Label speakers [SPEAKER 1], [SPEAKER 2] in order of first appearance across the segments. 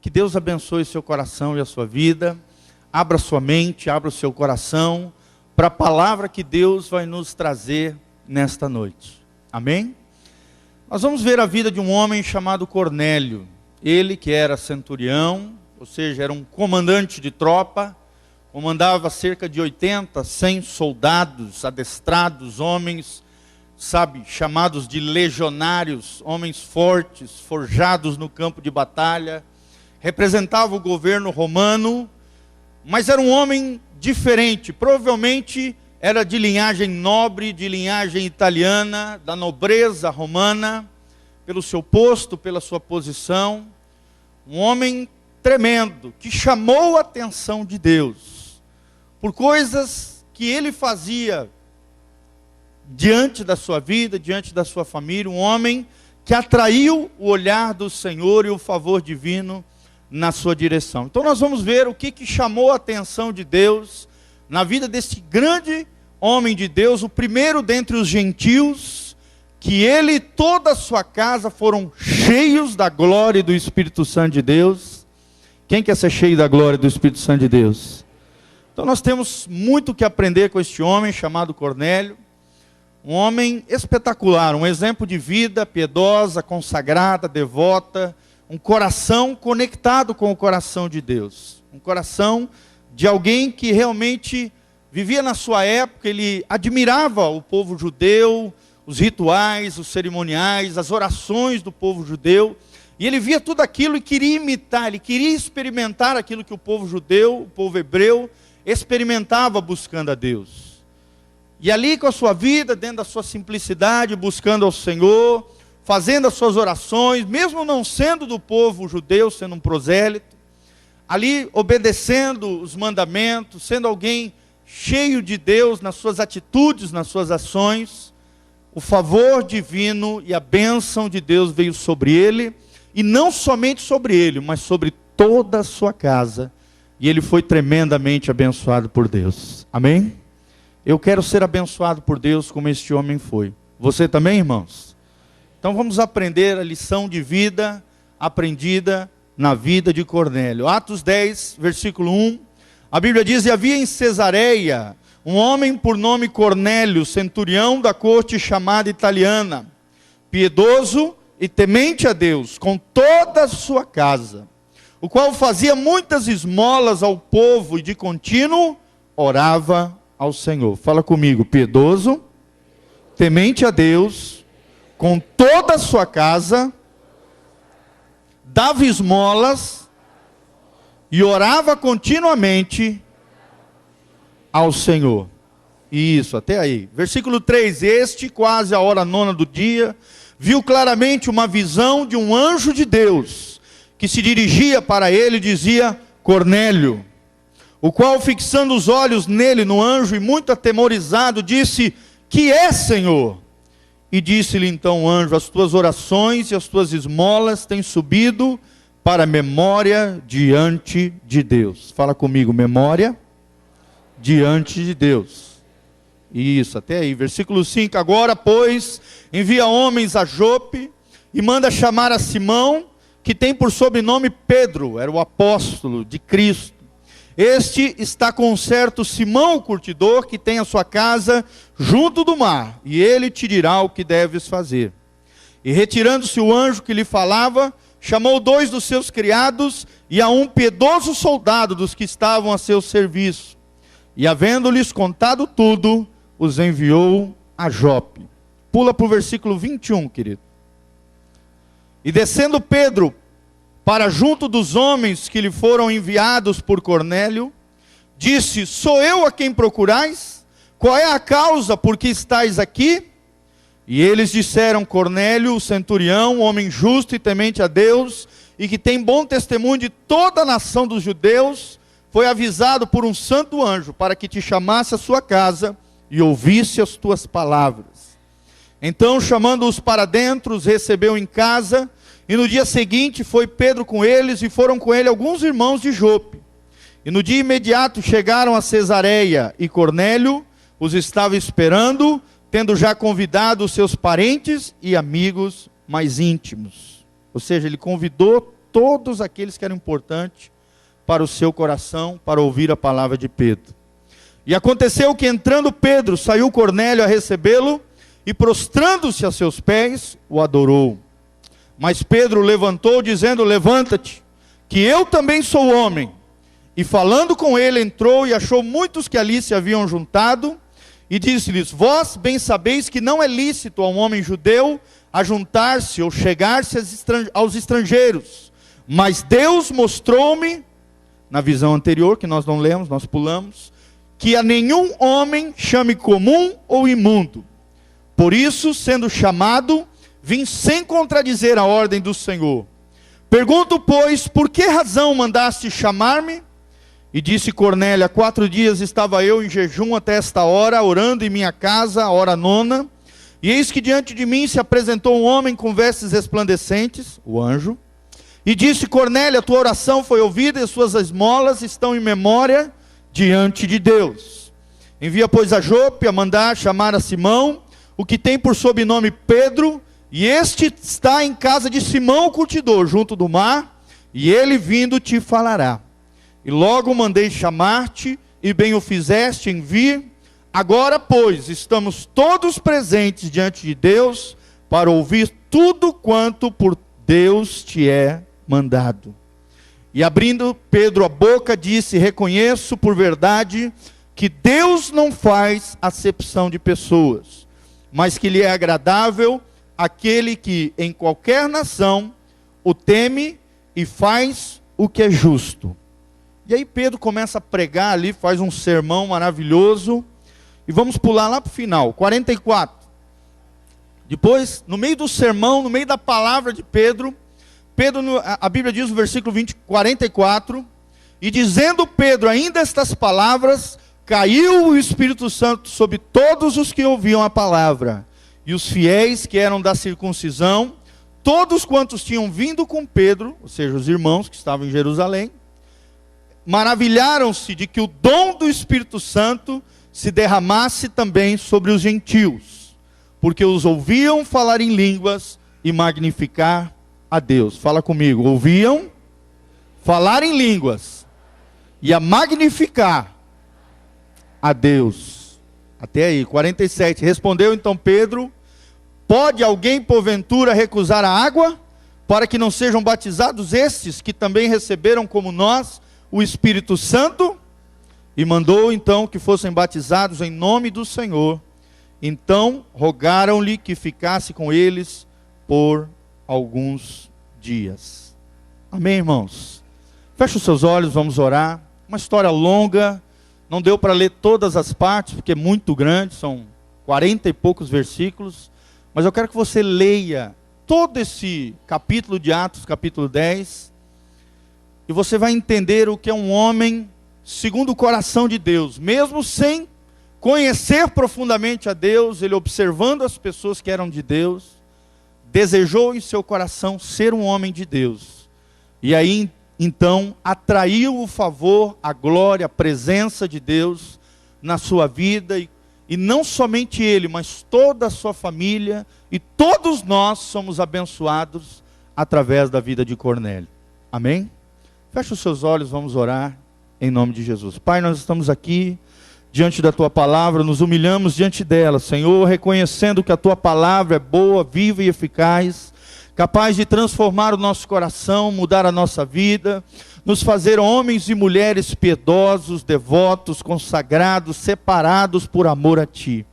[SPEAKER 1] Que Deus abençoe seu coração e a sua vida. Abra sua mente, abra o seu coração para a palavra que Deus vai nos trazer nesta noite. Amém? Nós vamos ver a vida de um homem chamado Cornélio. Ele que era centurião, ou seja, era um comandante de tropa, comandava cerca de 80, 100 soldados adestrados, homens, chamados de legionários, homens fortes, forjados no campo de batalha, representava o governo romano, mas era um homem diferente, provavelmente era de linhagem nobre, de linhagem italiana, da nobreza romana, pelo seu posto, pela sua posição, um homem tremendo, que chamou a atenção de Deus, por coisas que ele fazia diante da sua vida, diante da sua família, um homem que atraiu o olhar do Senhor e o favor divino na sua direção. Então nós vamos ver o que chamou a atenção de Deus na vida desse grande homem de Deus, o primeiro dentre os gentios, que ele e toda a sua casa foram cheios da glória e do Espírito Santo de Deus. Quem quer ser cheio da glória e do Espírito Santo de Deus? Então nós temos muito que aprender com este homem chamado Cornélio, um homem espetacular, um exemplo de vida piedosa, consagrada, devota, um coração conectado com o coração de Deus, um coração de alguém que realmente vivia na sua época, ele admirava o povo judeu, os rituais, os cerimoniais, as orações do povo judeu, e ele via tudo aquilo e queria imitar, ele queria experimentar aquilo que o povo judeu, o povo hebreu, experimentava buscando a Deus. E ali com a sua vida, dentro da sua simplicidade, buscando ao Senhor, fazendo as suas orações, mesmo não sendo do povo judeu, sendo um prosélito, ali obedecendo os mandamentos, sendo alguém cheio de Deus nas suas atitudes, nas suas ações, o favor divino e a bênção de Deus veio sobre ele, e não somente sobre ele, mas sobre toda a sua casa, e ele foi tremendamente abençoado por Deus. Amém? Eu quero ser abençoado por Deus como este homem foi. Você também, irmãos? Então vamos aprender a lição de vida aprendida na vida de Cornélio. Atos 10, versículo 1. A Bíblia diz: e havia em Cesareia um homem por nome Cornélio, centurião da corte chamada italiana, piedoso e temente a Deus, com toda a sua casa, o qual fazia muitas esmolas ao povo e de contínuo orava ao Senhor. Fala comigo: piedoso, temente a Deus, com toda a sua casa, dava esmolas e orava continuamente ao Senhor. Isso, até aí. Versículo 3, este, quase a hora nona do dia, viu claramente uma visão de um anjo de Deus, que se dirigia para ele e dizia: Cornélio. O qual, fixando os olhos nele, no anjo, e muito atemorizado, disse: que é, Senhor? E disse-lhe então o anjo: as tuas orações e as tuas esmolas têm subido para a memória diante de Deus. Fala comigo: memória diante de Deus. Isso, até aí. Versículo 5. Agora, pois, envia homens a Jope e manda chamar a Simão, que tem por sobrenome Pedro, era o apóstolo de Cristo. Este está com um certo Simão o curtidor, que tem a sua casa junto do mar, e ele te dirá o que deves fazer. E retirando-se o anjo que lhe falava, chamou 2 dos seus criados e a um piedoso soldado dos que estavam a seu serviço. E havendo-lhes contado tudo, os enviou a Jope. Pula para o versículo 21, querido. E descendo Pedro para junto dos homens que lhe foram enviados por Cornélio, disse: sou eu a quem procurais? Qual é a causa por que estáis aqui? E eles disseram: Cornélio, o centurião, homem justo e temente a Deus, e que tem bom testemunho de toda a nação dos judeus, foi avisado por um santo anjo para que te chamasse à sua casa e ouvisse as tuas palavras. Então, chamando-os para dentro, os recebeu em casa, e no dia seguinte foi Pedro com eles, e foram com ele alguns irmãos de Jope. E no dia imediato chegaram a Cesareia, e Cornélio os estava esperando, tendo já convidado os seus parentes e amigos mais íntimos. Ou seja, ele convidou todos aqueles que eram importantes para o seu coração, para ouvir a palavra de Pedro. E aconteceu que entrando Pedro, saiu Cornélio a recebê-lo, e prostrando-se a seus pés, o adorou. Mas Pedro levantou, dizendo: levanta-te, que eu também sou homem. E falando com ele, entrou e achou muitos que ali se haviam juntado, e disse-lhes: vós bem sabeis que não é lícito a um homem judeu ajuntar-se ou chegar-se aos estrangeiros. Mas Deus mostrou-me, na visão anterior, que nós não lemos, nós pulamos, que a nenhum homem chame comum ou imundo. Por isso, sendo chamado, vim sem contradizer a ordem do Senhor. Pergunto, pois, por que razão mandaste chamar-me? E disse Cornélio: há 4 dias estava eu em jejum até esta hora, orando em minha casa, a hora 9. E eis que diante de mim se apresentou um homem com vestes resplandecentes, o anjo, e disse: Cornélio, a tua oração foi ouvida e as suas esmolas estão em memória diante de Deus. Envia, pois, a Jope a mandar chamar a Simão, o que tem por sobrenome Pedro, e este está em casa de Simão o curtidor, junto do mar, e ele vindo te falará. E logo mandei chamar-te, e bem o fizeste em vir. Agora, pois, estamos todos presentes diante de Deus, para ouvir tudo quanto por Deus te é mandado. E abrindo Pedro a boca, disse: reconheço por verdade que Deus não faz acepção de pessoas, mas que lhe é agradável aquele que em qualquer nação o teme e faz o que é justo. E aí Pedro começa a pregar ali, faz um sermão maravilhoso, e vamos pular lá para o final, 44. Depois, no meio do sermão, no meio da palavra de Pedro, a Bíblia diz no versículo 44, e dizendo Pedro ainda estas palavras, caiu o Espírito Santo sobre todos os que ouviam a palavra. E os fiéis que eram da circuncisão, todos quantos tinham vindo com Pedro, ou seja, os irmãos que estavam em Jerusalém, maravilharam-se de que o dom do Espírito Santo se derramasse também sobre os gentios, porque os ouviam falar em línguas e magnificar a Deus. Fala comigo: ouviam falar em línguas e a magnificar a Deus. Até aí, 47. Respondeu então Pedro: pode alguém porventura recusar a água, para que não sejam batizados estes que também receberam como nós o Espírito Santo? E mandou então que fossem batizados em nome do Senhor. Então rogaram-lhe que ficasse com eles por alguns dias. Amém, irmãos? Feche os seus olhos, vamos orar. Uma história longa, não deu para ler todas as partes, porque é muito grande, são 40 e poucos versículos, mas eu quero que você leia todo esse capítulo de Atos, capítulo 10, e você vai entender o que é um homem segundo o coração de Deus, mesmo sem conhecer profundamente a Deus, ele observando as pessoas que eram de Deus, desejou em seu coração ser um homem de Deus, e aí então atraiu o favor, a glória, a presença de Deus na sua vida, e não somente ele, mas toda a sua família, e todos nós somos abençoados através da vida de Cornélio. Amém? Feche os seus olhos, vamos orar em nome de Jesus. Pai, nós estamos aqui diante da tua palavra, nos humilhamos diante dela, Senhor, reconhecendo que a tua palavra é boa, viva e eficaz, capaz de transformar o nosso coração, mudar a nossa vida, nos fazer homens e mulheres piedosos, devotos, consagrados, separados por amor a ti.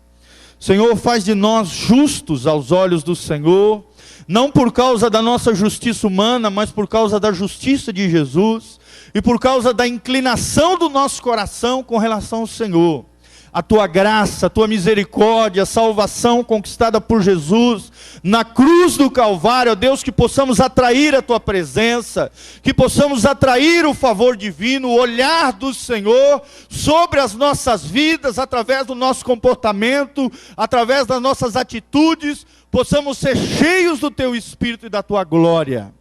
[SPEAKER 1] Senhor, faz de nós justos aos olhos do Senhor, não por causa da nossa justiça humana, mas por causa da justiça de Jesus, e por causa da inclinação do nosso coração com relação ao Senhor. A tua graça, a tua misericórdia, a salvação conquistada por Jesus na cruz do Calvário, ó Deus, que possamos atrair a tua presença, que possamos atrair o favor divino, o olhar do Senhor sobre as nossas vidas, através do nosso comportamento, através das nossas atitudes, possamos ser cheios do teu Espírito e da tua glória.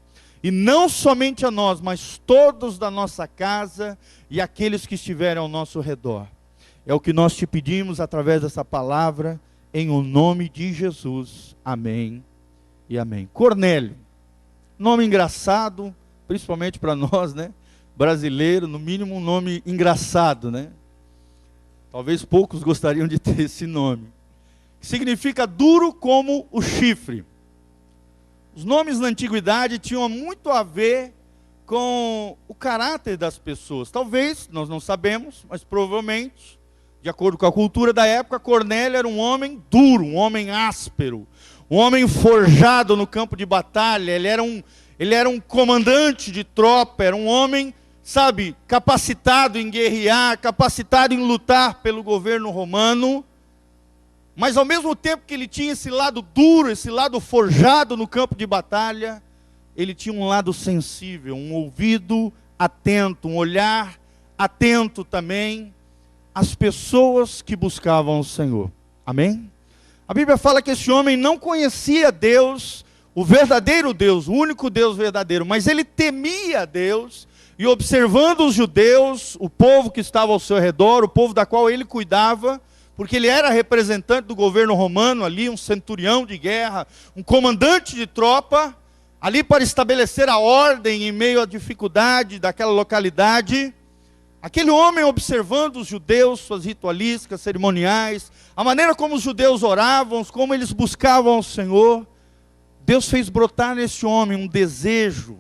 [SPEAKER 1] E não somente a nós, mas todos da nossa casa e aqueles que estiverem ao nosso redor. É o que nós te pedimos através dessa palavra, em o nome de Jesus. Amém e amém. Cornélio, nome engraçado, principalmente para nós, né, brasileiro, no mínimo um nome engraçado, né? Talvez poucos gostariam de ter esse nome. Que significa duro como o chifre. Os nomes na antiguidade tinham muito a ver com o caráter das pessoas. Talvez, nós não sabemos, mas provavelmente, de acordo com a cultura da época, Cornélio era um homem duro, um homem áspero, um homem forjado no campo de batalha. Ele era um comandante de tropa, era um homem, sabe, capacitado em guerrear, capacitado em lutar pelo governo romano. Mas ao mesmo tempo que ele tinha esse lado duro, esse lado forjado no campo de batalha, ele tinha um lado sensível, um ouvido atento, um olhar atento também às pessoas que buscavam o Senhor. Amém? A Bíblia fala que esse homem não conhecia Deus, o verdadeiro Deus, o único Deus verdadeiro, mas ele temia Deus, e observando os judeus, o povo que estava ao seu redor, o povo da qual ele cuidava, porque ele era representante do governo romano ali, um centurião de guerra, um comandante de tropa, ali para estabelecer a ordem em meio à dificuldade daquela localidade. Aquele homem observando os judeus, suas ritualísticas, cerimoniais, a maneira como os judeus oravam, como eles buscavam o Senhor, Deus fez brotar nesse homem um desejo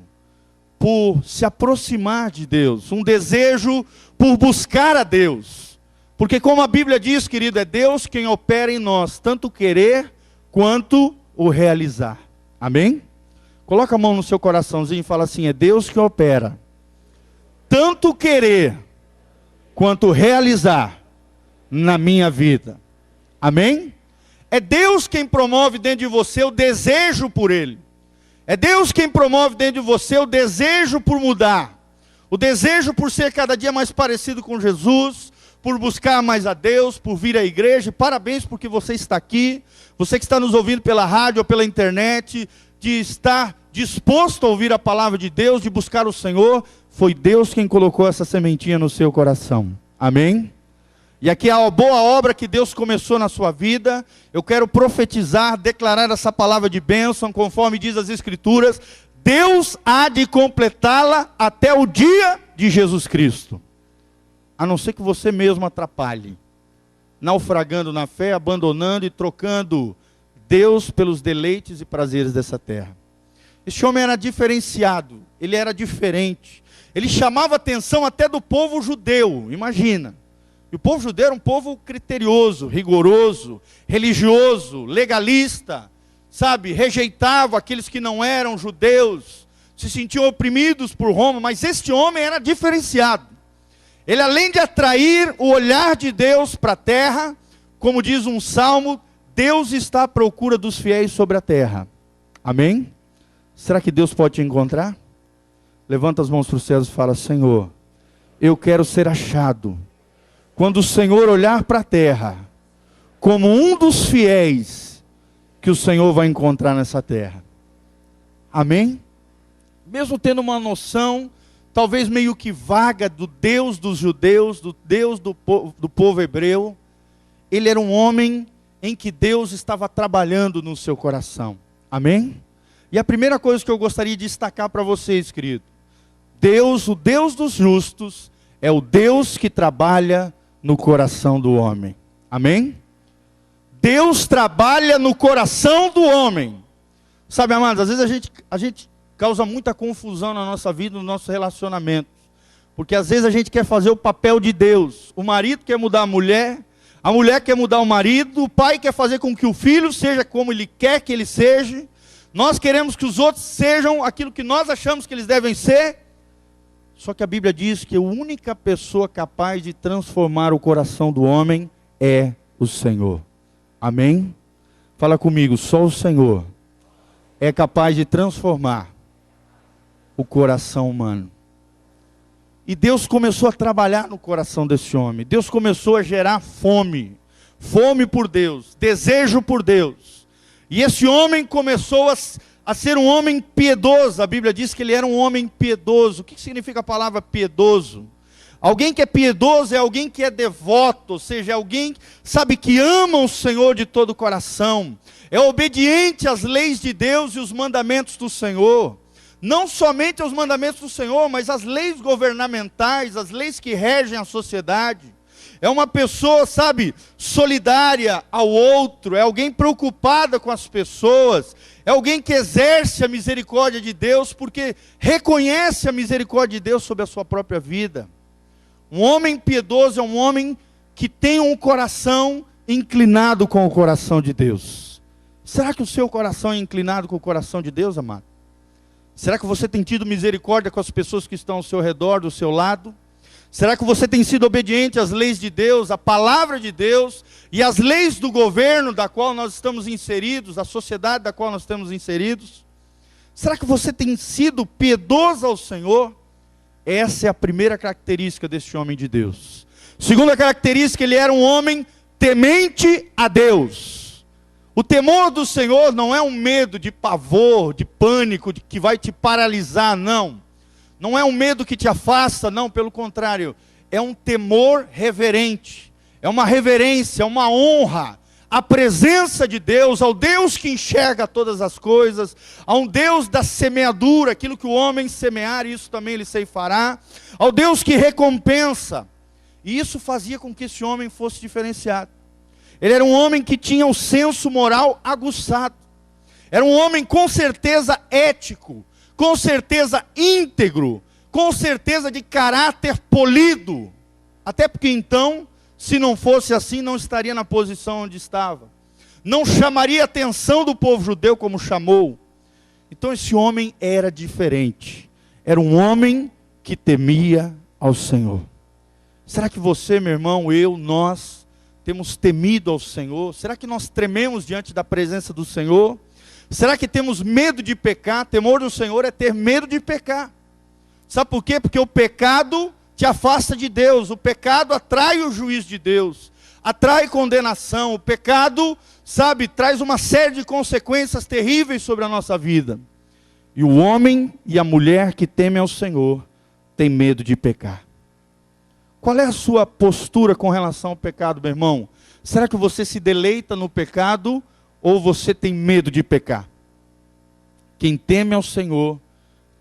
[SPEAKER 1] por se aproximar de Deus, um desejo por buscar a Deus. Porque como a Bíblia diz, querido, é Deus quem opera em nós, tanto o querer quanto o realizar. Amém? Coloca a mão no seu coraçãozinho e fala assim, é Deus que opera, tanto o querer quanto o realizar na minha vida. Amém? É Deus quem promove dentro de você o desejo por Ele. É Deus quem promove dentro de você o desejo por mudar, o desejo por ser cada dia mais parecido com Jesus, por buscar mais a Deus, por vir à igreja. Parabéns porque você está aqui, você que está nos ouvindo pela rádio ou pela internet, de estar disposto a ouvir a palavra de Deus, de buscar o Senhor. Foi Deus quem colocou essa sementinha no seu coração. Amém? E aqui a boa obra que Deus começou na sua vida, eu quero profetizar, declarar essa palavra de bênção, conforme diz as Escrituras, Deus há de completá-la até o dia de Jesus Cristo. A não ser que você mesmo atrapalhe, naufragando na fé, abandonando e trocando Deus pelos deleites e prazeres dessa terra. Esse homem era diferenciado, ele era diferente, ele chamava a atenção até do povo judeu, imagina. E o povo judeu era um povo criterioso, rigoroso, religioso, legalista, sabe, rejeitava aqueles que não eram judeus, se sentiam oprimidos por Roma, mas este homem era diferenciado. Ele, além de atrair o olhar de Deus para a terra, como diz um salmo, Deus está à procura dos fiéis sobre a terra. Amém? Será que Deus pode te encontrar? Levanta as mãos para os céus e fala, Senhor, eu quero ser achado. Quando o Senhor olhar para a terra, como um dos fiéis que o Senhor vai encontrar nessa terra. Amém? Mesmo tendo uma noção talvez meio que vaga do Deus dos judeus, do Deus do povo hebreu, ele era um homem em que Deus estava trabalhando no seu coração. Amém? E a primeira coisa que eu gostaria de destacar para vocês, querido, Deus, o Deus dos justos, é o Deus que trabalha no coração do homem. Amém? Deus trabalha no coração do homem. Sabe, amados, às vezes a gente causa muita confusão na nossa vida, no nosso relacionamento. Porque às vezes a gente quer fazer o papel de Deus. O marido quer mudar a mulher quer mudar o marido, o pai quer fazer com que o filho seja como ele quer que ele seja. Nós queremos que os outros sejam aquilo que nós achamos que eles devem ser. Só que a Bíblia diz que a única pessoa capaz de transformar o coração do homem é o Senhor. Amém? Fala comigo, só o Senhor é capaz de transformar o coração humano. E Deus começou a trabalhar no coração desse homem. Deus começou a gerar fome. Fome por Deus, desejo por Deus. E esse homem começou a ser um homem piedoso. A Bíblia diz que ele era um homem piedoso. O que significa a palavra piedoso? Alguém que é piedoso é alguém que é devoto, ou seja, é alguém, sabe, que ama o Senhor de todo o coração. É obediente às leis de Deus e os mandamentos do Senhor. não somente aos mandamentos do Senhor, mas às leis governamentais, as leis que regem a sociedade. É uma pessoa, sabe, solidária ao outro, é alguém preocupada com as pessoas, é alguém que exerce a misericórdia de Deus, porque reconhece a misericórdia de Deus sobre a sua própria vida. Um homem piedoso é um homem que tem um coração inclinado com o coração de Deus. Será que o seu coração é inclinado com o coração de Deus, amado? Será que você tem tido misericórdia com as pessoas que estão ao seu redor, do seu lado? Será que você tem sido obediente às leis de Deus, à palavra de Deus e às leis do governo da qual nós estamos inseridos, a sociedade da qual nós estamos inseridos? Será que você tem sido piedoso ao Senhor? Essa é a primeira característica deste homem de Deus. Segunda característica, ele era um homem temente a Deus. O temor do Senhor não é um medo de pavor, de pânico, que vai te paralisar, não. Não é um medo que te afasta, não, pelo contrário. É um temor reverente, é uma reverência, uma honra à presença de Deus, ao Deus que enxerga todas as coisas, a um Deus da semeadura, aquilo que o homem semear, isso também ele ceifará, ao Deus que recompensa. E isso fazia com que esse homem fosse diferenciado. Ele era um homem que tinha o senso moral aguçado. Era um homem com certeza ético, com certeza íntegro, com certeza de caráter polido. Até porque então, se não fosse assim, não estaria na posição onde estava. Não chamaria a atenção do povo judeu como chamou. Então esse homem era diferente. Era um homem que temia ao Senhor. Será que você, meu irmão, nós temos temido ao Senhor? Será que nós trememos diante da presença do Senhor? Será que temos medo de pecar? Temor do Senhor é ter medo de pecar. Sabe por quê? Porque o pecado te afasta de Deus. O pecado atrai o juízo de Deus. Atrai condenação. O pecado, sabe, traz uma série de consequências terríveis sobre a nossa vida. E o homem e a mulher que temem ao Senhor têm medo de pecar. Qual é a sua postura com relação ao pecado, meu irmão? Será que você se deleita no pecado ou você tem medo de pecar? Quem teme ao Senhor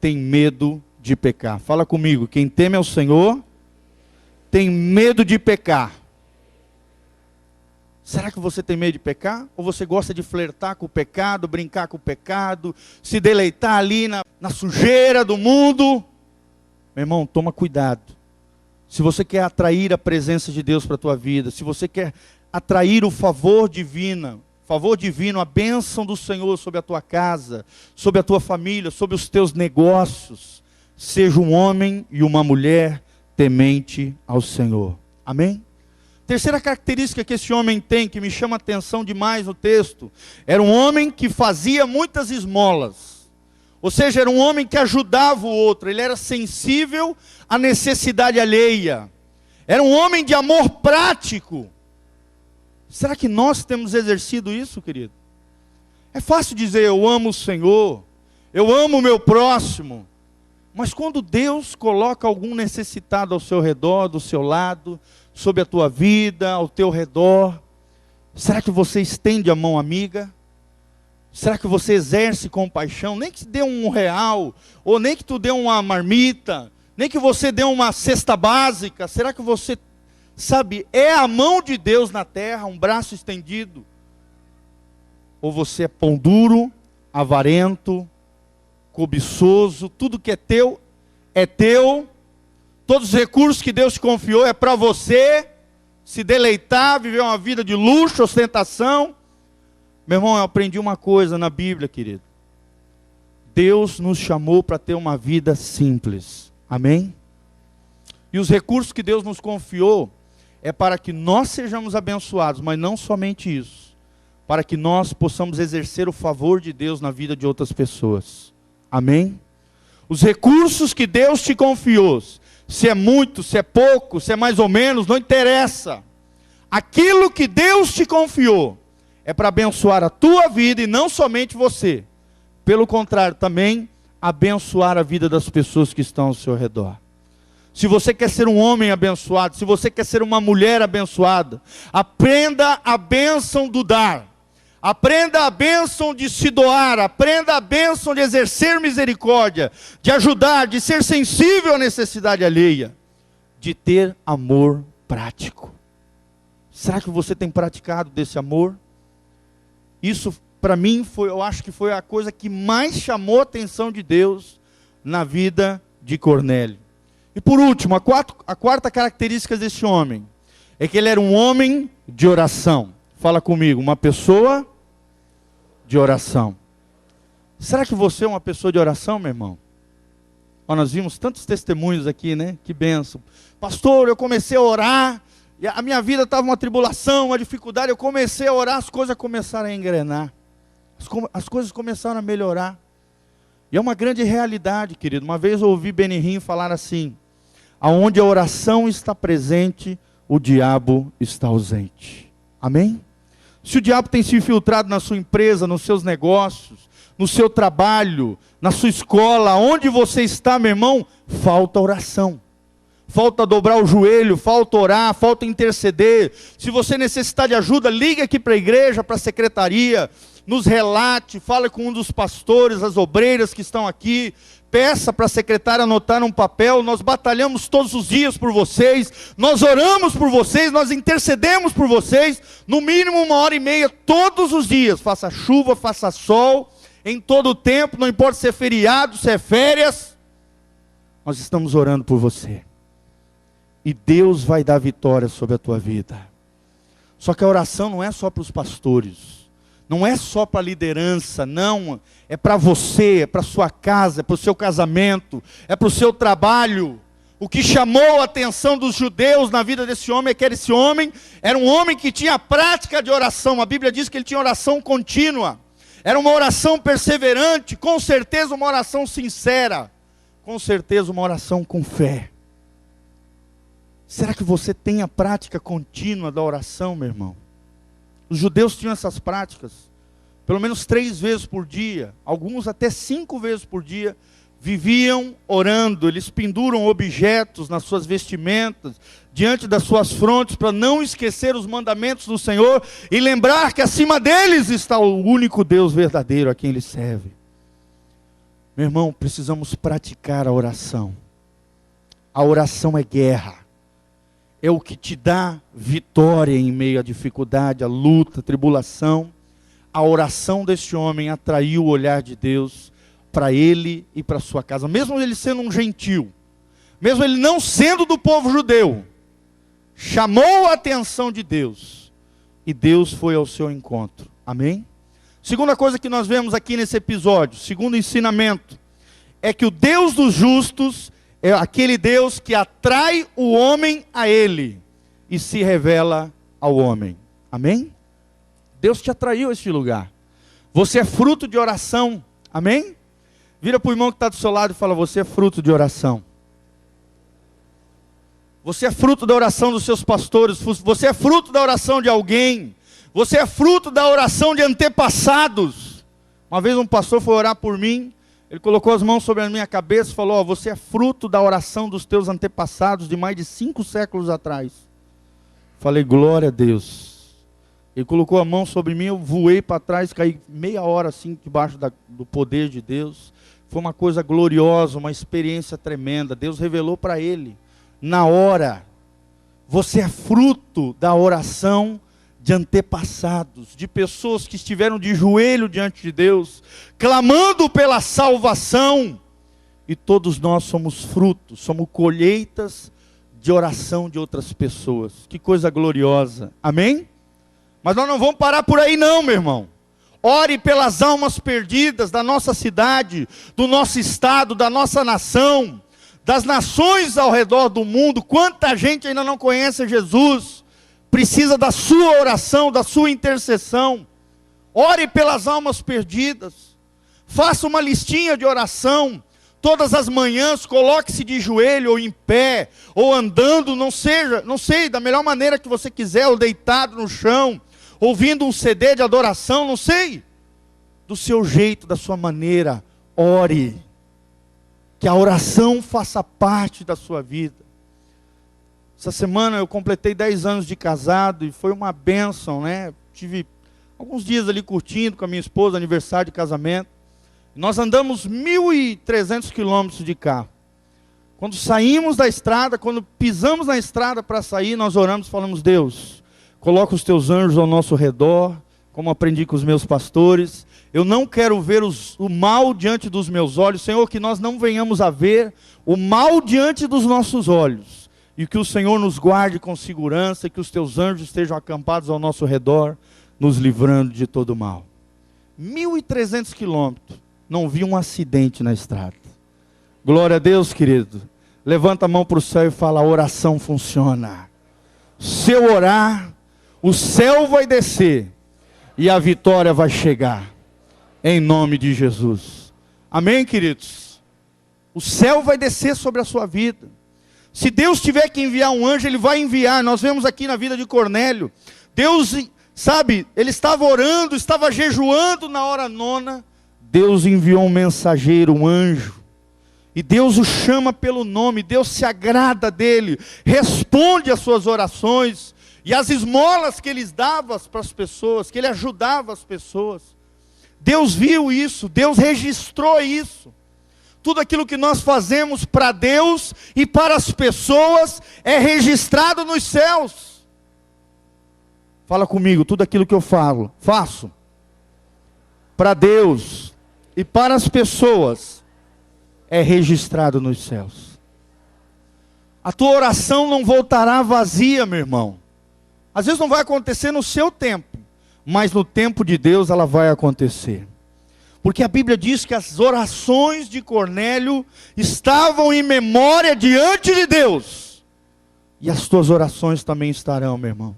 [SPEAKER 1] tem medo de pecar. Fala comigo, quem teme ao Senhor tem medo de pecar. Será que você tem medo de pecar? Ou você gosta de flertar com o pecado, brincar com o pecado, se deleitar ali na sujeira do mundo? Meu irmão, toma cuidado. Se você quer atrair a presença de Deus para a tua vida, se você quer atrair o favor divino, a bênção do Senhor sobre a tua casa, sobre a tua família, sobre os teus negócios, seja um homem e uma mulher temente ao Senhor. Amém? Terceira característica que esse homem tem, que me chama a atenção demais no texto, era um homem que fazia muitas esmolas. Ou seja, era um homem que ajudava o outro, ele era sensível à necessidade alheia. Era um homem de amor prático. Será que nós temos exercido isso, querido? É fácil dizer, eu amo o Senhor, eu amo o meu próximo. Mas quando Deus coloca algum necessitado ao seu redor, do seu lado, sobre a tua vida, ao teu redor, será que você estende a mão amiga? Será que você exerce compaixão? Nem que te dê R$1, ou nem que tu dê uma marmita, nem que você dê uma cesta básica. Será que você, sabe, é a mão de Deus na terra, um braço estendido? Ou você é pão duro, avarento, cobiçoso, tudo que é teu, todos os recursos que Deus te confiou é para você se deleitar, viver uma vida de luxo, ostentação. Meu irmão, eu aprendi uma coisa na Bíblia, querido. Deus nos chamou para ter uma vida simples. Amém? E os recursos que Deus nos confiou é para que nós sejamos abençoados, mas não somente isso. Para que nós possamos exercer o favor de Deus na vida de outras pessoas. Amém? Os recursos que Deus te confiou, se é muito, se é pouco, se é mais ou menos, não interessa. Aquilo que Deus te confiou é para abençoar a tua vida e não somente você. Pelo contrário, também abençoar a vida das pessoas que estão ao seu redor. Se você quer ser um homem abençoado, se você quer ser uma mulher abençoada, aprenda a bênção do dar. Aprenda a bênção de se doar, aprenda a bênção de exercer misericórdia, de ajudar, de ser sensível à necessidade alheia, de ter amor prático. Será que você tem praticado desse amor? Isso, para mim, eu acho que foi a coisa que mais chamou a atenção de Deus na vida de Cornélio. E por último, a quarta característica desse homem é que ele era um homem de oração. Fala comigo, uma pessoa de oração. Será que você é uma pessoa de oração, meu irmão? Nós vimos tantos testemunhos aqui, né? Que bênção. Pastor, eu comecei a orar, e a minha vida estava uma tribulação, uma dificuldade, eu comecei a orar, as coisas começaram a engrenar. As coisas começaram a melhorar. E é uma grande realidade, querido. Uma vez eu ouvi Benihim falar assim: aonde a oração está presente, o diabo está ausente. Amém? Se o diabo tem se infiltrado na sua empresa, nos seus negócios, no seu trabalho, na sua escola, onde você está, meu irmão, falta oração. Falta dobrar o joelho, falta orar, falta interceder. Se você necessitar de ajuda, ligue aqui para a igreja, para a secretaria, nos relate, fale com um dos pastores, as obreiras que estão aqui, peça para a secretária anotar num papel. Nós batalhamos todos os dias por vocês, nós oramos por vocês, nós intercedemos por vocês, no mínimo 1h30 todos os dias, faça chuva, faça sol, em todo o tempo, não importa se é feriado, se é férias, nós estamos orando por você. E Deus vai dar vitória sobre a tua vida. Só que a oração não é só para os pastores, não é só para a liderança, não. É para você, é para a sua casa, é para o seu casamento, é para o seu trabalho. O que chamou a atenção dos judeus na vida desse homem é que esse homem era um homem que tinha prática de oração. A Bíblia diz que ele tinha oração contínua. Era uma oração perseverante, com certeza uma oração sincera, com certeza uma oração com fé. Será que você tem a prática contínua da oração, meu irmão? Os judeus tinham essas práticas, pelo menos 3 vezes por dia, alguns até 5 vezes por dia, viviam orando. Eles penduram objetos nas suas vestimentas, diante das suas frontes, para não esquecer os mandamentos do Senhor, e lembrar que acima deles está o único Deus verdadeiro a quem eles servem. Meu irmão, precisamos praticar a oração. A oração é guerra. É o que te dá vitória em meio à dificuldade, à luta, à tribulação. A oração deste homem atraiu o olhar de Deus para ele e para sua casa. Mesmo ele sendo um gentil, mesmo ele não sendo do povo judeu, chamou a atenção de Deus. E Deus foi ao seu encontro. Amém? Segunda coisa que nós vemos aqui nesse episódio, segundo ensinamento, é que o Deus dos justos é aquele Deus que atrai o homem a Ele e se revela ao homem. Amém? Deus te atraiu a este lugar. Você é fruto de oração. Amém? Vira para o irmão que está do seu lado e fala: você é fruto de oração. Você é fruto da oração dos seus pastores. Você é fruto da oração de alguém. Você é fruto da oração de antepassados. Uma vez um pastor foi orar por mim. Ele colocou as mãos sobre a minha cabeça e falou: você é fruto da oração dos teus antepassados de mais de 5 séculos atrás. Falei: glória a Deus. Ele colocou a mão sobre mim, eu voei para trás, caí meia hora assim, debaixo do poder de Deus. Foi uma coisa gloriosa, uma experiência tremenda. Deus revelou para ele, na hora. Você é fruto da oração de antepassados, de pessoas que estiveram de joelho diante de Deus, clamando pela salvação, e todos nós somos frutos, somos colheitas de oração de outras pessoas. Que coisa gloriosa, amém? Mas nós não vamos parar por aí não, meu irmão. Ore pelas almas perdidas da nossa cidade, do nosso estado, da nossa nação, das nações ao redor do mundo. Quanta gente ainda não conhece Jesus, precisa da sua oração, da sua intercessão. Ore pelas almas perdidas. Faça uma listinha de oração. Todas as manhãs, coloque-se de joelho, ou em pé, ou andando, não sei, da melhor maneira que você quiser, ou deitado no chão, ouvindo um CD de adoração, não sei. Do seu jeito, da sua maneira, ore. Que a oração faça parte da sua vida. Essa semana eu completei 10 anos de casado e foi uma bênção, né? Tive alguns dias ali curtindo com a minha esposa, aniversário de casamento. Nós andamos 1.300 quilômetros de carro. Quando saímos da estrada, quando pisamos na estrada para sair, nós oramos e falamos: Deus, coloca os teus anjos ao nosso redor, como aprendi com os meus pastores. Eu não quero ver o mal diante dos meus olhos, Senhor, que nós não venhamos a ver o mal diante dos nossos olhos, e que o Senhor nos guarde com segurança, e que os teus anjos estejam acampados ao nosso redor, nos livrando de todo mal. 1.300 quilômetros, não vi um acidente na estrada. Glória a Deus, querido. Levanta a mão para o céu e fala: a oração funciona. Se eu orar, o céu vai descer, e a vitória vai chegar. Em nome de Jesus. Amém, queridos? O céu vai descer sobre a sua vida. Se Deus tiver que enviar um anjo, Ele vai enviar. Nós vemos aqui na vida de Cornélio. Deus, sabe, ele estava orando, estava jejuando na hora nona. Deus enviou um mensageiro, um anjo. E Deus o chama pelo nome. Deus se agrada dele. Responde às suas orações. E as esmolas que ele dava para as pessoas, que ele ajudava as pessoas. Deus viu isso, Deus registrou isso. Tudo aquilo que nós fazemos para Deus e para as pessoas é registrado nos céus. Fala comigo, tudo aquilo que eu faço para Deus e para as pessoas é registrado nos céus. A tua oração não voltará vazia, meu irmão. Às vezes não vai acontecer no seu tempo, mas no tempo de Deus ela vai acontecer. Porque a Bíblia diz que as orações de Cornélio estavam em memória diante de Deus. E as tuas orações também estarão, meu irmão.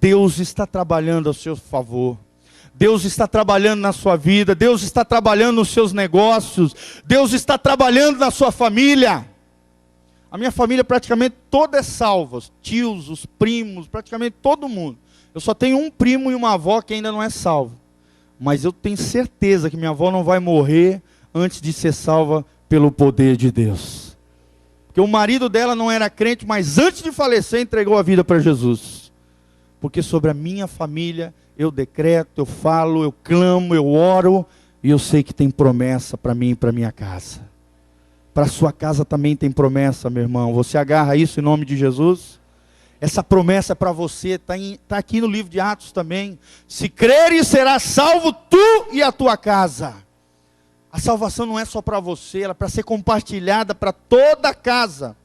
[SPEAKER 1] Deus está trabalhando a seu favor. Deus está trabalhando na sua vida. Deus está trabalhando nos seus negócios. Deus está trabalhando na sua família. A minha família praticamente toda é salva. Os tios, os primos, praticamente todo mundo. Eu só tenho um primo e uma avó que ainda não é salva. Mas eu tenho certeza que minha avó não vai morrer antes de ser salva pelo poder de Deus. Porque o marido dela não era crente, mas antes de falecer entregou a vida para Jesus. Porque sobre a minha família eu decreto, eu falo, eu clamo, eu oro. E eu sei que tem promessa para mim e para minha casa. Para a sua casa também tem promessa, meu irmão. Você agarra isso em nome de Jesus? Essa promessa é para você, está aqui no livro de Atos também. Se creres, serás salvo tu e a tua casa. A salvação não é só para você, ela é para ser compartilhada para toda a casa.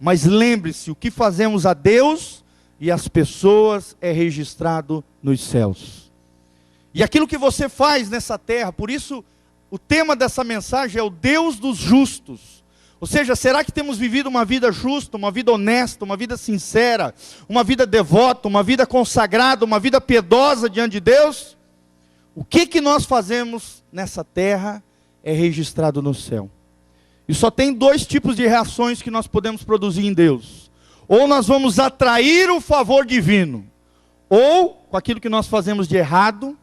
[SPEAKER 1] Mas lembre-se, o que fazemos a Deus e as pessoas é registrado nos céus. E aquilo que você faz nessa terra, por isso o tema dessa mensagem é o Deus dos justos. Ou seja, será que temos vivido uma vida justa, uma vida honesta, uma vida sincera, uma vida devota, uma vida consagrada, uma vida piedosa diante de Deus? O que nós fazemos nessa terra é registrado no céu. E só tem dois tipos de reações que nós podemos produzir em Deus. Ou nós vamos atrair o favor divino, ou com aquilo que nós fazemos de errado,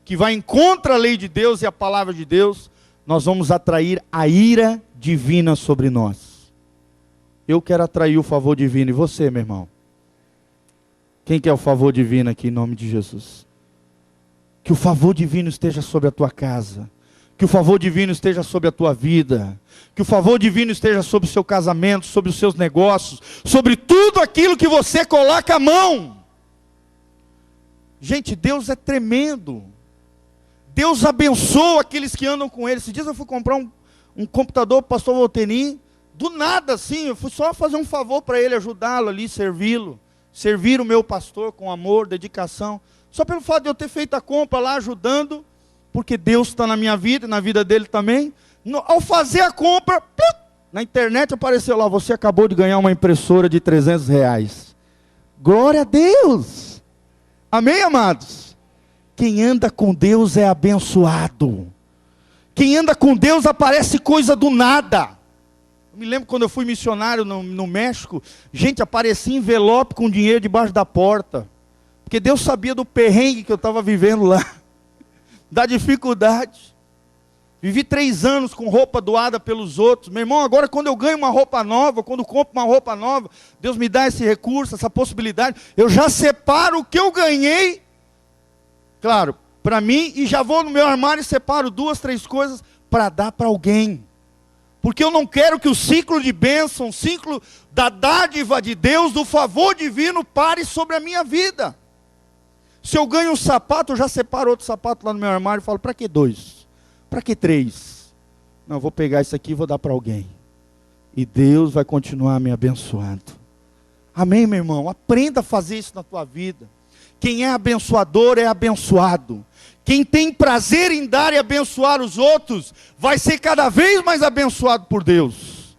[SPEAKER 1] que vai em contra a lei de Deus e a palavra de Deus, nós vamos atrair a ira divina sobre nós. Eu quero atrair o favor divino. E você, meu irmão? Quem quer o favor divino aqui em nome de Jesus? Que o favor divino esteja sobre a tua casa. Que o favor divino esteja sobre a tua vida. Que o favor divino esteja sobre o seu casamento, sobre os seus negócios, sobre tudo aquilo que você coloca a mão. Gente, Deus é tremendo. Deus abençoa aqueles que andam com Ele. Esses dias eu fui comprar um computador para o pastor Volteni, do nada assim, eu fui só fazer um favor para ele, ajudá-lo ali, servi-lo, servir o meu pastor com amor, dedicação, só pelo fato de eu ter feito a compra lá, ajudando, porque Deus está na minha vida e na vida dele também. Ao fazer a compra, na internet apareceu lá: você acabou de ganhar uma impressora de R$300. Glória a Deus! Amém, amados? Quem anda com Deus é abençoado. Quem anda com Deus aparece coisa do nada. Eu me lembro quando eu fui missionário no México, gente, aparecia envelope com dinheiro debaixo da porta. Porque Deus sabia do perrengue que eu estava vivendo lá. Da dificuldade. Vivi 3 anos com roupa doada pelos outros. Meu irmão, agora quando eu ganho uma roupa nova, quando compro uma roupa nova, Deus me dá esse recurso, essa possibilidade. Eu já separo o que eu ganhei. claro, para mim, e já vou no meu armário e separo 2, 3 coisas para dar para alguém. Porque eu não quero que o ciclo de bênção, o ciclo da dádiva de Deus, do favor divino, pare sobre a minha vida. Se eu ganho um sapato, eu já separo outro sapato lá no meu armário e falo, para que 2? Para que 3? Não, eu vou pegar isso aqui e vou dar para alguém. E Deus vai continuar me abençoando. Amém, meu irmão? Aprenda a fazer isso na tua vida. Quem é abençoador é abençoado. Quem tem prazer em dar e abençoar os outros, vai ser cada vez mais abençoado por Deus.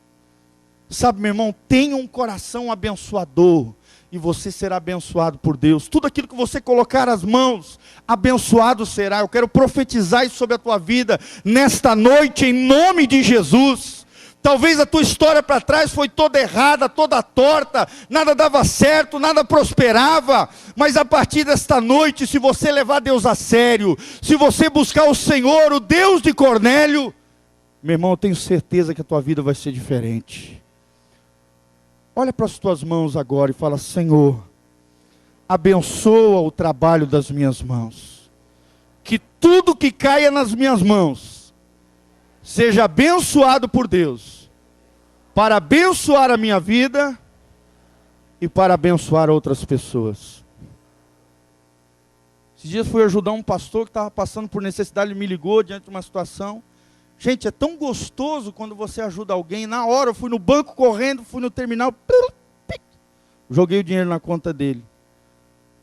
[SPEAKER 1] Sabe, meu irmão, tenha um coração abençoador, e você será abençoado por Deus. Tudo aquilo que você colocar as mãos, abençoado será. Eu quero profetizar isso sobre a tua vida, nesta noite, em nome de Jesus. Talvez a tua história para trás foi toda errada, toda torta, nada dava certo, nada prosperava, mas a partir desta noite, se você levar Deus a sério, se você buscar o Senhor, o Deus de Cornélio, meu irmão, eu tenho certeza que a tua vida vai ser diferente. Olha para as tuas mãos agora e fala, Senhor, abençoa o trabalho das minhas mãos, que tudo que caia nas minhas mãos, seja abençoado por Deus, para abençoar a minha vida e para abençoar outras pessoas. Esses dias fui ajudar um pastor que estava passando por necessidade, ele me ligou diante de uma situação. Gente, é tão gostoso quando você ajuda alguém. Na hora eu fui no banco correndo, fui no terminal, joguei o dinheiro na conta dele.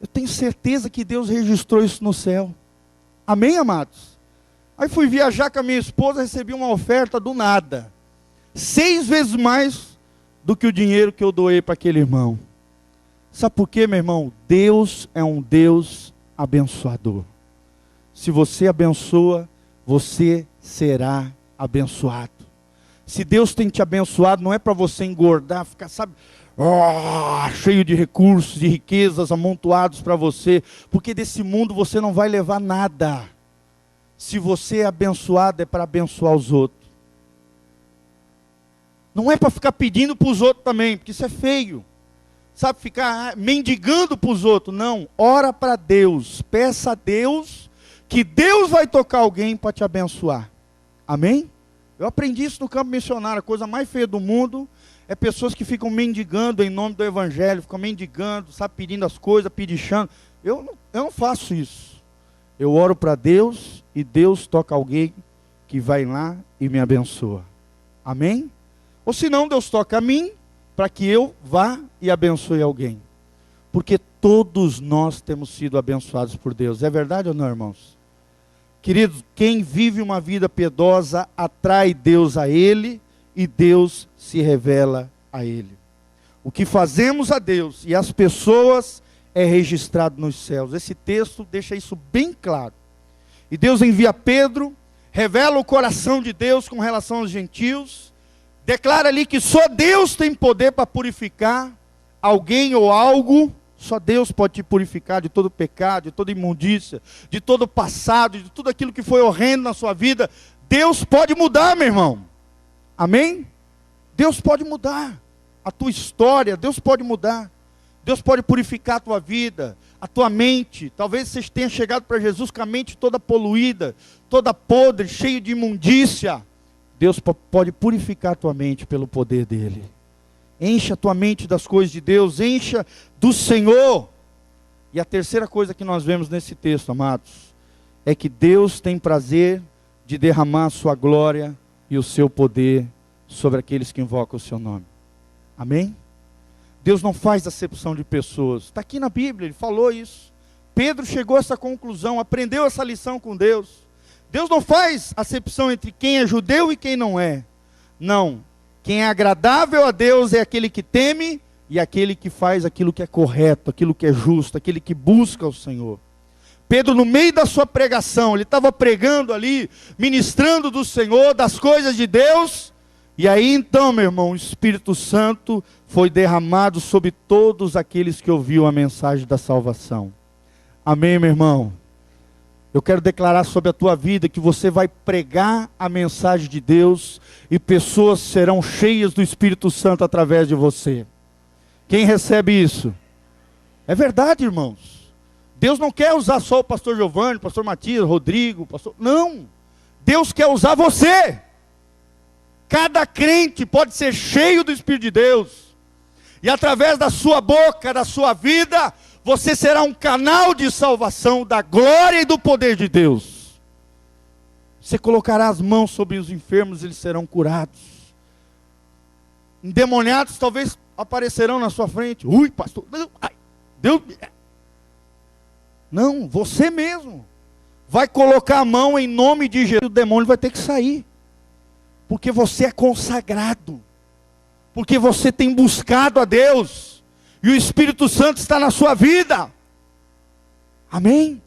[SPEAKER 1] Eu tenho certeza que Deus registrou isso no céu. Amém, amados? Aí fui viajar com a minha esposa, recebi uma oferta do nada. 6 vezes mais do que o dinheiro que eu doei para aquele irmão. Sabe por quê, meu irmão? Deus é um Deus abençoador. Se você abençoa, você será abençoado. Se Deus tem te abençoado, não é para você engordar, ficar, sabe, cheio de recursos, de riquezas amontoados para você, porque desse mundo você não vai levar nada. Se você é abençoado, é para abençoar os outros. Não é para ficar pedindo para os outros também, porque isso é feio. Sabe, ficar mendigando para os outros. Não, ora para Deus. Peça a Deus, que Deus vai tocar alguém para te abençoar. Amém? Eu aprendi isso no campo missionário. A coisa mais feia do mundo é pessoas que ficam mendigando em nome do Evangelho. Ficam mendigando, sabe, pedindo as coisas, pedichando. Eu não faço isso. Eu oro para Deus e Deus toca alguém que vai lá e me abençoa. Amém? Ou se não, Deus toca a mim para que eu vá e abençoe alguém. Porque todos nós temos sido abençoados por Deus. É verdade ou não, irmãos? Queridos, quem vive uma vida piedosa atrai Deus a ele e Deus se revela a ele. O que fazemos a Deus e às pessoas é registrado nos céus. Esse texto deixa isso bem claro. E Deus envia Pedro, revela o coração de Deus com relação aos gentios, declara ali que só Deus tem poder para purificar alguém ou algo. Só Deus pode te purificar de todo pecado, de toda imundícia, de todo passado, de tudo aquilo que foi horrendo na sua vida. Deus pode mudar, meu irmão. Amém? Deus pode mudar a tua história, Deus pode mudar. Deus pode purificar a tua vida, a tua mente. Talvez você tenha chegado para Jesus com a mente toda poluída, toda podre, cheia de imundícia. Deus pode purificar a tua mente pelo poder dele. Encha a tua mente das coisas de Deus, encha do Senhor. E a terceira coisa que nós vemos nesse texto, amados, é que Deus tem prazer de derramar a sua glória e o seu poder sobre aqueles que invocam o seu nome. Amém? Deus não faz acepção de pessoas. Está aqui na Bíblia, ele falou isso. Pedro chegou a essa conclusão, aprendeu essa lição com Deus. Deus não faz acepção entre quem é judeu e quem não é. Não. Quem é agradável a Deus é aquele que teme e aquele que faz aquilo que é correto, aquilo que é justo, aquele que busca o Senhor. Pedro, no meio da sua pregação, ele estava pregando ali, ministrando do Senhor, das coisas de Deus. E aí então, meu irmão, o Espírito Santo foi derramado sobre todos aqueles que ouviram a mensagem da salvação. Amém, meu irmão? Eu quero declarar sobre a tua vida que você vai pregar a mensagem de Deus e pessoas serão cheias do Espírito Santo através de você. Quem recebe isso? É verdade, irmãos. Deus não quer usar só o pastor Giovanni, o pastor Matias, Rodrigo, o pastor... Não. Deus quer usar você. Cada crente pode ser cheio do Espírito de Deus. E através da sua boca, da sua vida, você será um canal de salvação da glória e do poder de Deus. Você colocará as mãos sobre os enfermos, eles serão curados. Endemoniados talvez aparecerão na sua frente. Ui, pastor, ai, Deus... Não, você mesmo vai colocar a mão em nome de Jesus, o demônio vai ter que sair. Porque você é consagrado. Porque você tem buscado a Deus. E o Espírito Santo está na sua vida. Amém?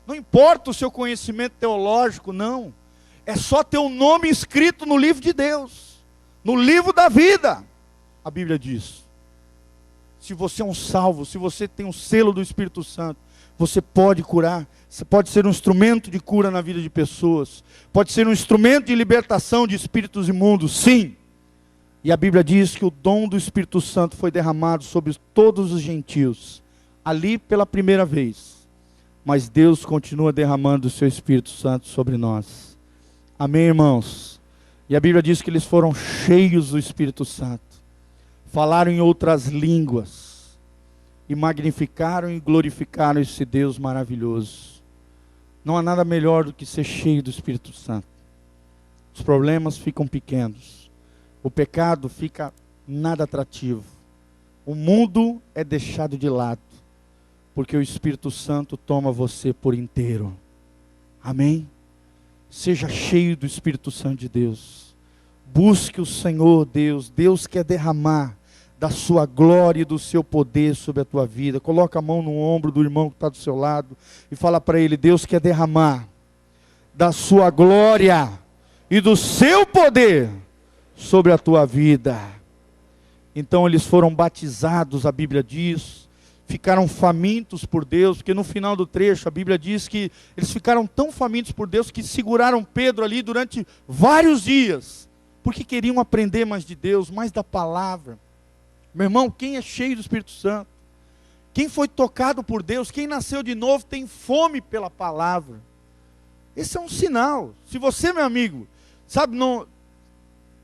[SPEAKER 1] Não importa o seu conhecimento teológico, não. É só ter o nome escrito no livro de Deus. No livro da vida. A Bíblia diz. Se você é um salvo, se você tem um selo do Espírito Santo, você pode curar. Você pode ser um instrumento de cura na vida de pessoas. Pode ser um instrumento de libertação de espíritos imundos. Sim. E a Bíblia diz que o dom do Espírito Santo foi derramado sobre todos os gentios. Ali pela primeira vez. Mas Deus continua derramando o seu Espírito Santo sobre nós. Amém, irmãos? E a Bíblia diz que eles foram cheios do Espírito Santo. Falaram em outras línguas. E magnificaram e glorificaram esse Deus maravilhoso. Não há nada melhor do que ser cheio do Espírito Santo. Os problemas ficam pequenos. O pecado fica nada atrativo. O mundo é deixado de lado. Porque o Espírito Santo toma você por inteiro. Amém? Seja cheio do Espírito Santo de Deus. Busque o Senhor Deus. Deus quer derramar da sua glória e do seu poder sobre a tua vida. Coloca a mão no ombro do irmão que está do seu lado e fala para ele: Deus quer derramar da sua glória e do seu poder sobre a tua vida. Então eles foram batizados, a Bíblia diz, ficaram famintos por Deus, porque no final do trecho a Bíblia diz que eles ficaram tão famintos por Deus que seguraram Pedro ali durante vários dias, porque queriam aprender mais de Deus, mais da palavra. Meu irmão, quem é cheio do Espírito Santo, quem foi tocado por Deus, quem nasceu de novo, tem fome pela palavra. Esse é um sinal. Se você, meu amigo, sabe, não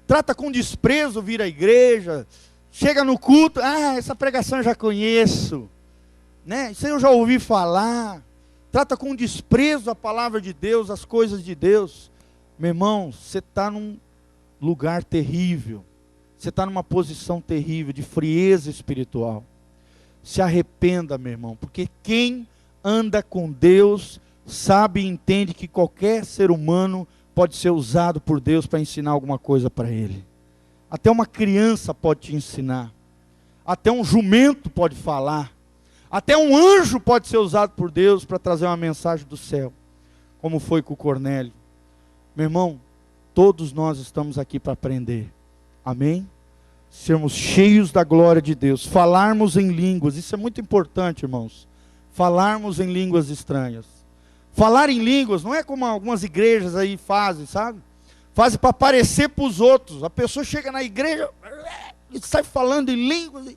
[SPEAKER 1] trata com desprezo vir à igreja, chega no culto, essa pregação eu já conheço, né? Isso aí eu já ouvi falar. Trata com desprezo a palavra de Deus, as coisas de Deus. Meu irmão, você está num lugar terrível. Você está numa posição terrível de frieza espiritual. Se arrependa, meu irmão, porque quem anda com Deus sabe e entende que qualquer ser humano pode ser usado por Deus para ensinar alguma coisa para ele. Até uma criança pode te ensinar. Até um jumento pode falar. Até um anjo pode ser usado por Deus para trazer uma mensagem do céu, como foi com o Cornélio. Meu irmão, todos nós estamos aqui para aprender. Amém? Sermos cheios da glória de Deus. Falarmos em línguas. Isso é muito importante, irmãos. Falarmos em línguas estranhas. Falar em línguas não é como algumas igrejas aí fazem, sabe? Fazem para aparecer para os outros. A pessoa chega na igreja e sai falando em línguas.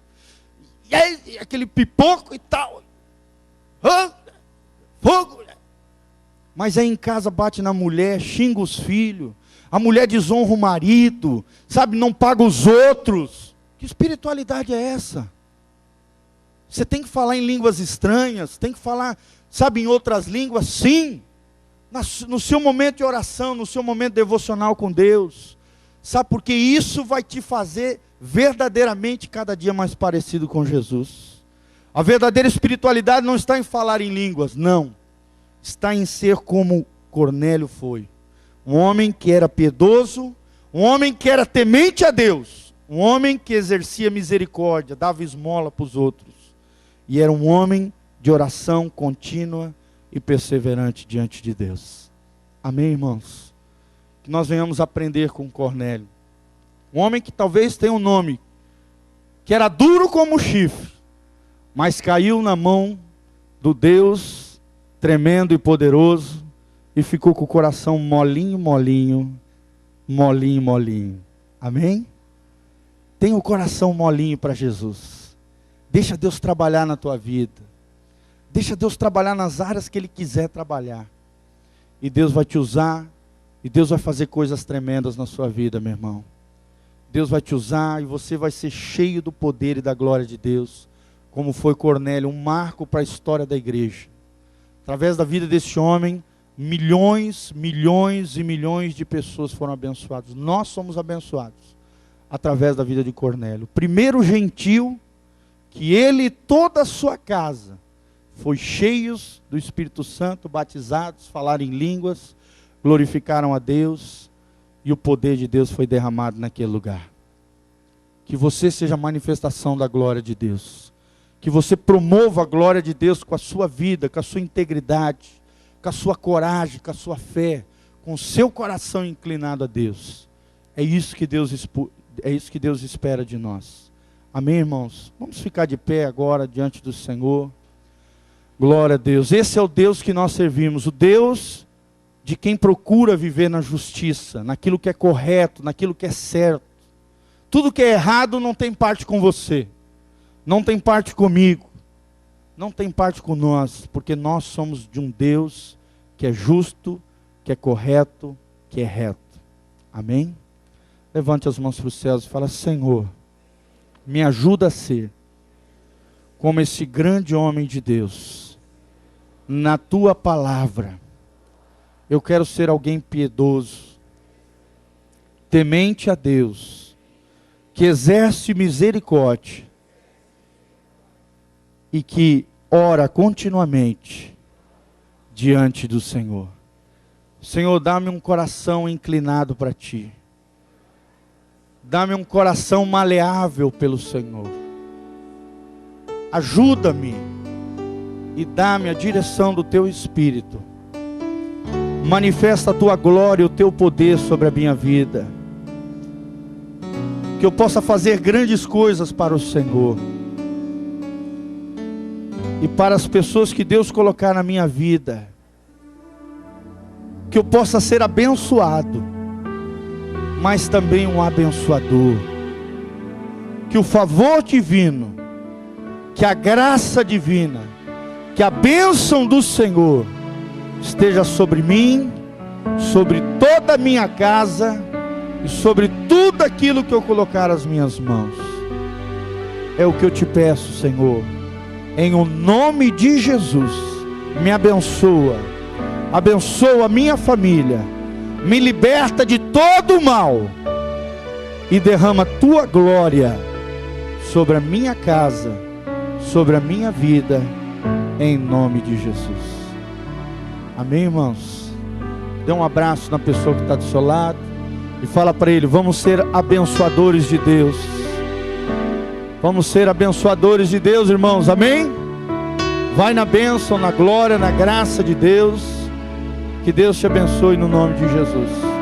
[SPEAKER 1] E aí, aquele pipoco e tal. Fogo. Mas aí em casa bate na mulher, xinga os filhos. A mulher desonra o marido, sabe, não paga os outros. Que espiritualidade é essa? Você tem que falar em línguas estranhas, tem que falar, sabe, em outras línguas, sim. No seu momento de oração, no seu momento devocional com Deus. Sabe, porque isso vai te fazer verdadeiramente cada dia mais parecido com Jesus. A verdadeira espiritualidade não está em falar em línguas, não. Está em ser como Cornélio foi. Um homem que era piedoso, um homem que era temente a Deus, um homem que exercia misericórdia, dava esmola para os outros, e era um homem de oração contínua e perseverante diante de Deus. Amém, irmãos? Que nós venhamos aprender com Cornélio, um homem que talvez tenha um nome, que era duro como chifre, mas caiu na mão do Deus tremendo e poderoso, e ficou com o coração molinho, molinho, molinho, molinho. Amém? Tenha o coração molinho para Jesus. Deixa Deus trabalhar na tua vida. Deixa Deus trabalhar nas áreas que Ele quiser trabalhar. E Deus vai te usar, e Deus vai fazer coisas tremendas na sua vida, meu irmão. Deus vai te usar e você vai ser cheio do poder e da glória de Deus, como foi Cornélio, um marco para a história da igreja. Através da vida desse homem, milhões e milhões de pessoas foram abençoadas. Nós somos abençoados através da vida de Cornélio. Primeiro gentil, que ele e toda a sua casa foi cheios do Espírito Santo, batizados, falaram em línguas, glorificaram a Deus, e o poder de Deus foi derramado naquele lugar. Que você seja a manifestação da glória de Deus. Que você promova a glória de Deus com a sua vida, com a sua integridade, com a sua coragem, com a sua fé, com o seu coração inclinado a Deus. É isso que Deus espera de nós. Amém, irmãos? Vamos ficar de pé agora diante do Senhor. Glória a Deus. Esse é o Deus que nós servimos, o Deus de quem procura viver na justiça, naquilo que é correto, naquilo que é certo. Tudo que é errado não tem parte com você, não tem parte comigo, não tem parte com nós, porque nós somos de um Deus que é justo, que é correto, que é reto. Amém? Levante as mãos para os céus e fala: Senhor, me ajuda a ser como esse grande homem de Deus, na tua palavra. Eu quero ser alguém piedoso, temente a Deus, que exerce misericórdia e que ora continuamente diante do Senhor. Senhor, dá-me um coração inclinado para Ti. Dá-me um coração maleável pelo Senhor. Ajuda-me e dá-me a direção do Teu Espírito. Manifesta a Tua glória e o Teu poder sobre a minha vida. Que eu possa fazer grandes coisas para o Senhor. E para as pessoas que Deus colocar na minha vida. Que eu possa ser abençoado, mas também um abençoador. Que o favor divino, que a graça divina, que a bênção do Senhor esteja sobre mim, sobre toda a minha casa e sobre tudo aquilo que eu colocar as minhas mãos. É o que eu te peço, Senhor, em o nome de Jesus. Me abençoa, abençoa a minha família, me liberta de todo o mal e derrama a tua glória sobre a minha casa, sobre a minha vida, em nome de Jesus. Amém, irmãos? Dê um abraço na pessoa que está do seu lado e fala para ele: vamos ser abençoadores de Deus. Vamos ser abençoadores de Deus, irmãos. Amém? Vai na bênção, na glória, na graça de Deus. Que Deus te abençoe no nome de Jesus.